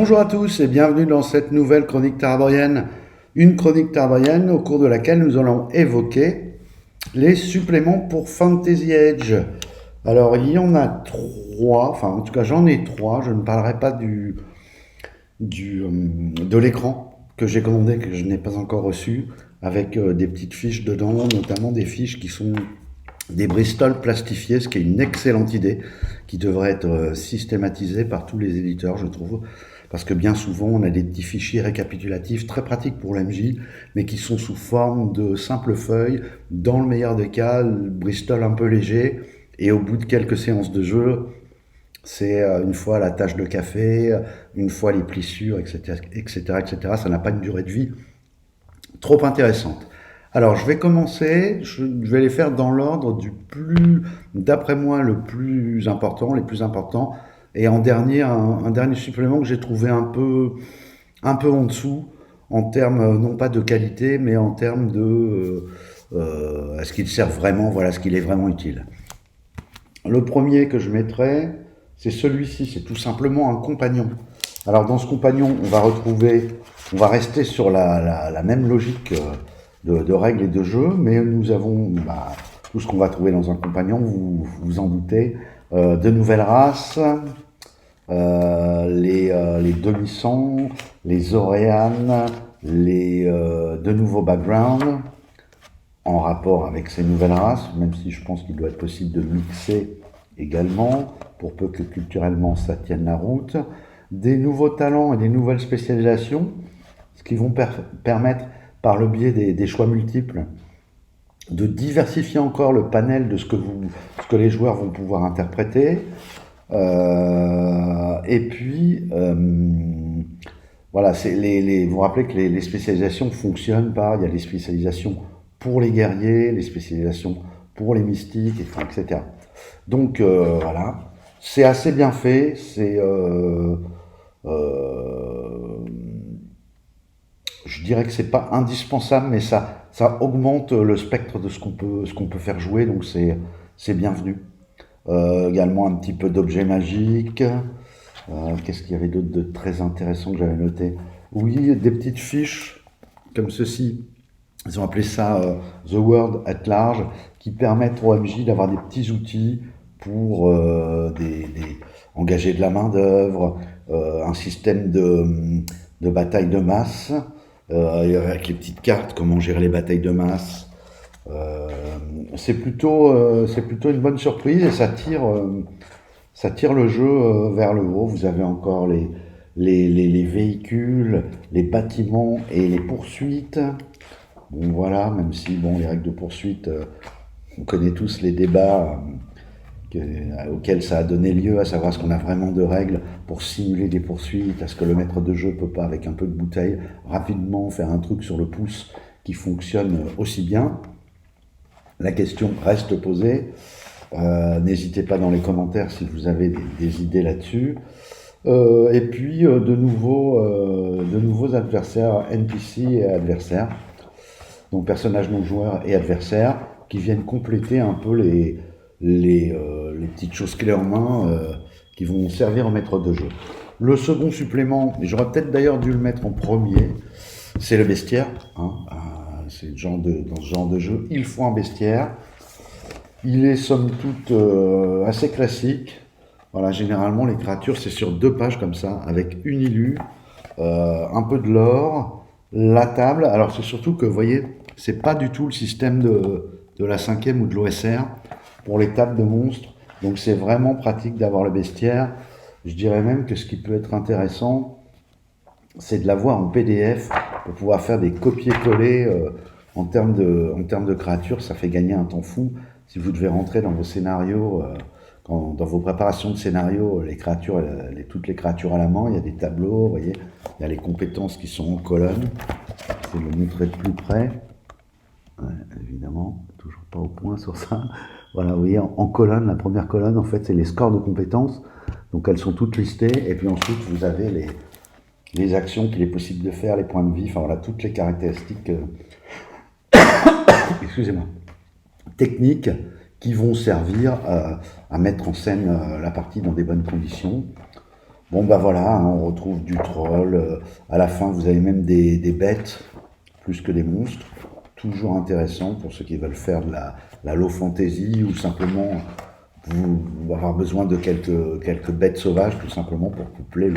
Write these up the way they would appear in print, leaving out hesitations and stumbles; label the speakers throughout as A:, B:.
A: Bonjour à tous et bienvenue dans cette nouvelle chronique tarboyenne. Une chronique tarboyenne au cours de laquelle nous allons évoquer les suppléments pour Fantasy Age. Alors il y en a trois, enfin en tout cas j'en ai trois, je ne parlerai pas de l'écran que j'ai commandé, que je n'ai pas encore reçu, avec des petites fiches dedans, notamment des fiches qui sont des Bristol plastifiés, ce qui est une excellente idée, qui devrait être systématisée par tous les éditeurs, je trouve, parce que bien souvent on a des petits fichiers récapitulatifs très pratiques pour l'MJ, mais qui sont sous forme de simples feuilles, dans le meilleur des cas, le Bristol un peu léger, et au bout de quelques séances de jeu, c'est une fois la tache de café, une fois les plissures, etc., etc., etc. Ça n'a pas une durée de vie trop intéressante. Alors, je vais commencer, je vais les faire dans l'ordre du plus, d'après moi, le plus important, les plus importants. Et en dernier, un dernier supplément que j'ai trouvé un peu en dessous, en termes, non pas de qualité, mais en termes de est-ce qu'il sert vraiment, voilà, est-ce qu'il est vraiment utile. Le premier que je mettrai, c'est celui-ci, c'est tout simplement un compagnon. Alors, dans ce compagnon, on va rester sur la même logique de règles et de jeux, mais nous avons tout ce qu'on va trouver dans un compagnon, vous vous en doutez, de nouvelles races, les demi-sangs, les Oréanes, de nouveaux backgrounds, en rapport avec ces nouvelles races, même si je pense qu'il doit être possible de mixer également, pour peu que culturellement ça tienne la route, des nouveaux talents et des nouvelles spécialisations, ce qui vont permettre, par le biais des choix multiples, de diversifier encore le panel de ce que les joueurs vont pouvoir interpréter. Et puis, voilà, vous vous rappelez que les spécialisations fonctionnent il y a les spécialisations pour les guerriers, les spécialisations pour les mystiques, etc. Donc voilà, c'est assez bien fait, je dirais que c'est pas indispensable, mais ça augmente le spectre de ce qu'on peut faire jouer, donc c'est bienvenu. Également un petit peu d'objets magiques. Qu'est-ce qu'il y avait d'autre de très intéressant que j'avais noté? Oui, des petites fiches comme ceci. Ils ont appelé ça The World at Large, qui permettent au MJ d'avoir des petits outils pour engager de la main-d'œuvre, un système de bataille de masse, avec les petites cartes, comment gérer les batailles de masse. C'est plutôt une bonne surprise et ça tire le jeu vers le haut. Vous avez encore les véhicules, les bâtiments et les poursuites. Bon voilà, même si bon, les règles de poursuite, on connaît tous les débats auxquels ça a donné lieu, à savoir ce qu'on a vraiment de règles pour simuler des poursuites, est-ce que le maître de jeu peut pas, avec un peu de bouteille, rapidement faire un truc sur le pouce qui fonctionne aussi bien. La question reste posée. N'hésitez pas dans les commentaires si vous avez des idées là-dessus. Et puis de nouveaux adversaires, NPC et adversaires, donc personnages non joueurs et adversaires, qui viennent compléter un peu les petites choses clés en main qui vont servir au maître de jeu. Le second supplément, et j'aurais peut-être d'ailleurs dû le mettre en premier, c'est le bestiaire. C'est dans ce genre de jeu, il faut un bestiaire. Il est somme toute assez classique. Voilà, généralement les créatures c'est sur 2 pages comme ça, avec une illu, un peu de lore, la table. Alors c'est surtout que vous voyez, c'est pas du tout le système de la 5e ou de l'OSR pour les tables de monstres. Donc c'est vraiment pratique d'avoir le bestiaire. Je dirais même que ce qui peut être intéressant, c'est de l'avoir en PDF pour pouvoir faire des copier-coller en termes de créatures. Ça fait gagner un temps fou. Si vous devez rentrer dans vos scénarios, dans vos préparations de scénarios, toutes les créatures à la main, il y a des tableaux, vous voyez, il y a les compétences qui sont en colonne. Je vais le montrer de plus près. Ouais, évidemment, toujours pas au point sur ça. Voilà, vous voyez, en colonne, la première colonne, en fait, c'est les scores de compétences. Donc elles sont toutes listées. Et puis ensuite, vous avez les actions qu'il est possible de faire, les points de vie, enfin voilà, toutes les caractéristiques excusez-moi, techniques qui vont servir à mettre en scène la partie dans des bonnes conditions. Bon bah voilà, hein, on retrouve du troll. À la fin, vous avez même des bêtes plus que des monstres. Toujours intéressant pour ceux qui veulent faire de la low fantasy ou simplement vous avoir besoin de quelques bêtes sauvages tout simplement pour coupler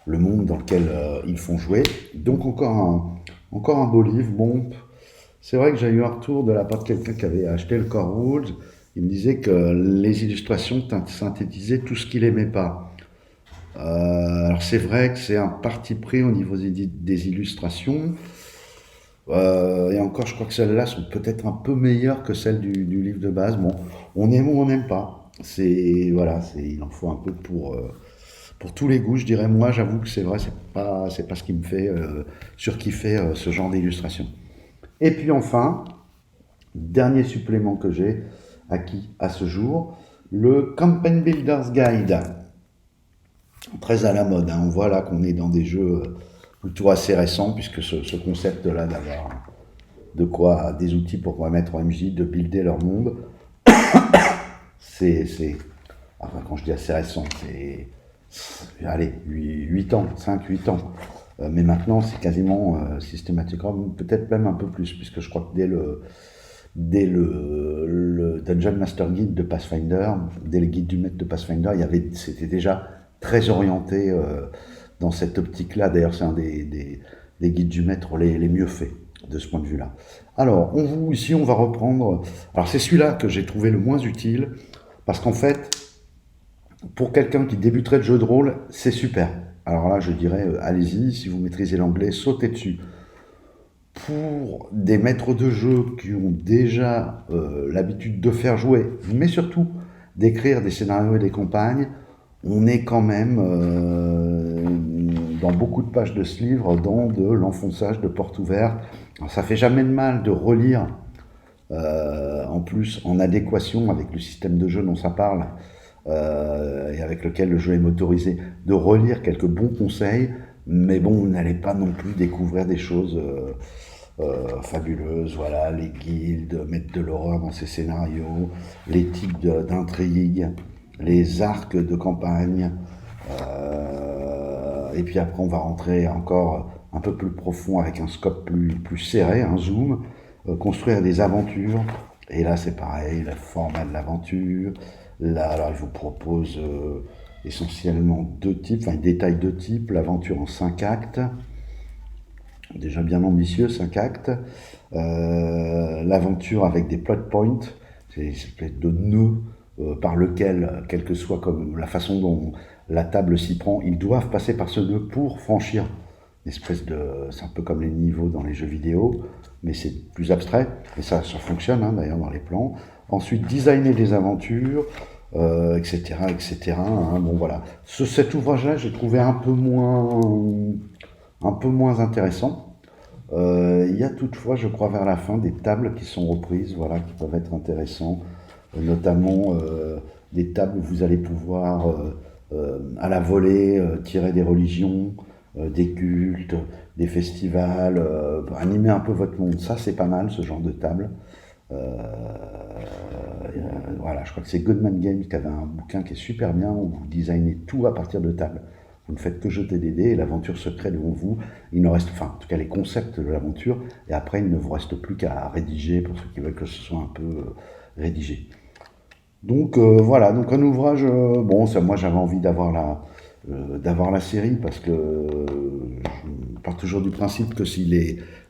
A: le monde dans lequel ils font jouer. Donc encore un beau livre. Bon, c'est vrai que j'ai eu un retour de la part de quelqu'un qui avait acheté le Core Rules. Il me disait que les illustrations synthétisaient tout ce qu'il aimait pas. Alors c'est vrai que c'est un parti pris au niveau des illustrations. Et encore, je crois que celles-là sont peut-être un peu meilleures que celles du livre de base. Bon, on aime ou on n'aime pas. C'est voilà, il en faut un peu pour tous les goûts. Je dirais moi, j'avoue que c'est vrai, c'est pas ce qui me fait surkiffer ce genre d'illustration. Et puis enfin, dernier supplément que j'ai acquis à ce jour, le Campaign Builder's Guide, très à la mode. Hein. On voit là qu'on est dans des jeux plutôt assez récents, puisque ce concept-là d'avoir de quoi des outils pour permettre aux MJ de builder leur monde, enfin quand je dis assez récent, allez, 8 ans, 5-8 ans. Mais maintenant, c'est quasiment systématiquement, peut-être même un peu plus, puisque je crois que dès le Dungeon Master Guide de Pathfinder, dès le guide du maître de Pathfinder, c'était déjà très orienté dans cette optique-là. D'ailleurs, c'est un des guides du maître les mieux faits de ce point de vue-là. Alors, ici, on va reprendre. Alors, c'est celui-là que j'ai trouvé le moins utile, parce qu'en fait, pour quelqu'un qui débuterait le jeu de rôle, c'est super. Alors là, je dirais, allez-y, si vous maîtrisez l'anglais, sautez dessus. Pour des maîtres de jeu qui ont déjà l'habitude de faire jouer, mais surtout d'écrire des scénarios et des campagnes, on est quand même dans beaucoup de pages de ce livre, dans de l'enfonçage de portes ouvertes. Alors, ça fait jamais de mal de relire, en plus en adéquation avec le système de jeu dont ça parle, et avec lequel le jeu est motorisé, de relire quelques bons conseils, mais bon, vous n'allez pas non plus découvrir des choses fabuleuses, voilà, les guildes, mettre de l'horreur dans ces scénarios, les types d'intrigues, les arcs de campagne, et puis après on va rentrer encore un peu plus profond avec un scope plus serré, un zoom, construire des aventures, et là c'est pareil, le format de l'aventure. Là, alors il vous propose essentiellement deux types, enfin il détaille deux types, l'aventure en 5 actes, déjà bien ambitieux, 5 actes, l'aventure avec des plot points, c'est une espèce de nœud par lequel, quelle que soit comme la façon dont la table s'y prend, ils doivent passer par ce nœud pour franchir une espèce de... C'est un peu comme les niveaux dans les jeux vidéo, mais c'est plus abstrait, et ça fonctionne hein, d'ailleurs dans les plans. Ensuite, designer des aventures, etc., etc. Hein, bon voilà. Cet ouvrage-là, j'ai trouvé un peu moins intéressant. Il y a toutefois, je crois, vers la fin, des tables qui sont reprises, voilà, qui peuvent être intéressantes, notamment des tables où vous allez pouvoir, à la volée, tirer des religions, des cultes, des festivals, animer un peu votre monde. Ça, c'est pas mal, ce genre de table. Voilà, je crois que c'est Goodman Games qui avait un bouquin qui est super bien, où vous designez tout à partir de table. Vous ne faites que jeter des dés et l'aventure se crée devant vous. Il ne reste, enfin, en tout cas, les concepts de l'aventure, et après, il ne vous reste plus qu'à rédiger pour ceux qui veulent que ce soit un peu rédigé. Donc voilà, donc un ouvrage, bon, ça, moi j'avais envie d'avoir la série parce que je pars toujours du principe que si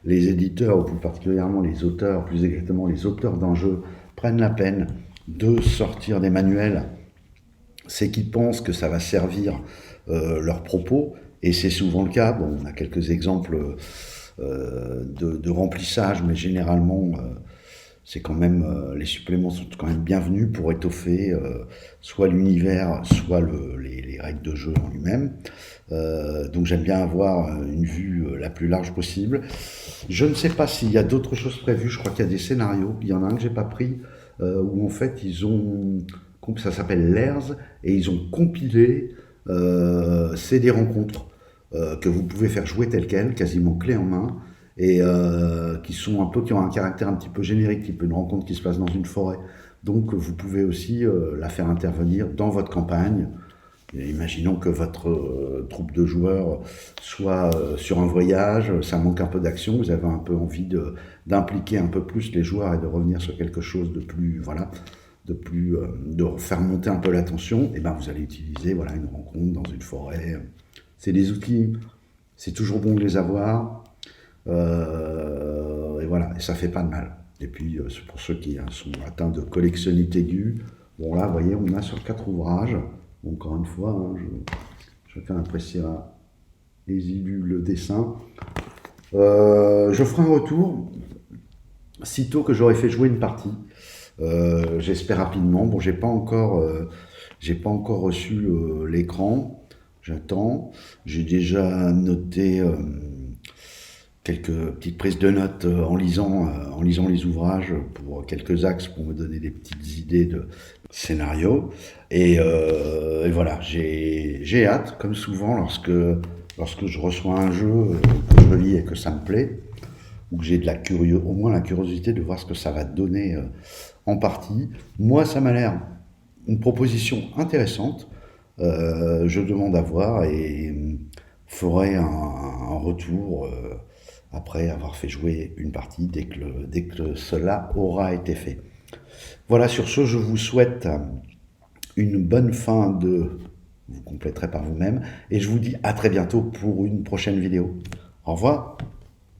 A: les éditeurs, ou plus particulièrement les auteurs, plus exactement les auteurs d'un jeu, prennent la peine de sortir des manuels, c'est qu'ils pensent que ça va servir leurs propos, et c'est souvent le cas. Bon, on a quelques exemples de remplissage, mais généralement, c'est quand même les suppléments sont quand même bienvenus pour étoffer soit l'univers, soit les règles de jeu en lui-même. Donc j'aime bien avoir une vue la plus large possible. Je ne sais pas s'il y a d'autres choses prévues. Je crois qu'il y a des scénarios. Il y en a un que j'ai pas pris où en fait ça s'appelle l'ERS, et ils ont compilé c'est des rencontres que vous pouvez faire jouer telles quelles, quasiment clé en main, et qui ont un caractère un petit peu générique, type une rencontre qui se passe dans une forêt. Donc vous pouvez aussi la faire intervenir dans votre campagne. Et imaginons que votre troupe de joueurs soit sur un voyage, ça manque un peu d'action, vous avez un peu envie d'impliquer un peu plus les joueurs et de revenir sur quelque chose de plus, voilà, de faire monter un peu la tension, et ben vous allez utiliser voilà, une rencontre dans une forêt. C'est des outils, c'est toujours bon de les avoir, et voilà, et ça fait pas de mal. Et puis pour ceux qui sont atteints de collectionnite aiguë, bon là, vous voyez, on a sur 4 ouvrages. Encore une fois, hein, chacun appréciera les illus, le dessin. Je ferai un retour sitôt que j'aurai fait jouer une partie. J'espère rapidement. Bon, j'ai pas encore reçu l'écran. J'attends. J'ai déjà noté quelques petites prises de notes en lisant les ouvrages pour quelques axes pour me donner des petites idées de scénario. Et voilà, j'ai hâte, comme souvent, lorsque je reçois un jeu, que je le lis et que ça me plaît, ou que j'ai au moins la curiosité de voir ce que ça va donner en partie. Moi, ça m'a l'air une proposition intéressante. Je demande à voir et ferai un retour après avoir fait jouer une partie dès que cela aura été fait. Voilà, sur ce, je vous souhaite une bonne fin de... Vous compléterez par vous-même. Et je vous dis à très bientôt pour une prochaine vidéo. Au revoir.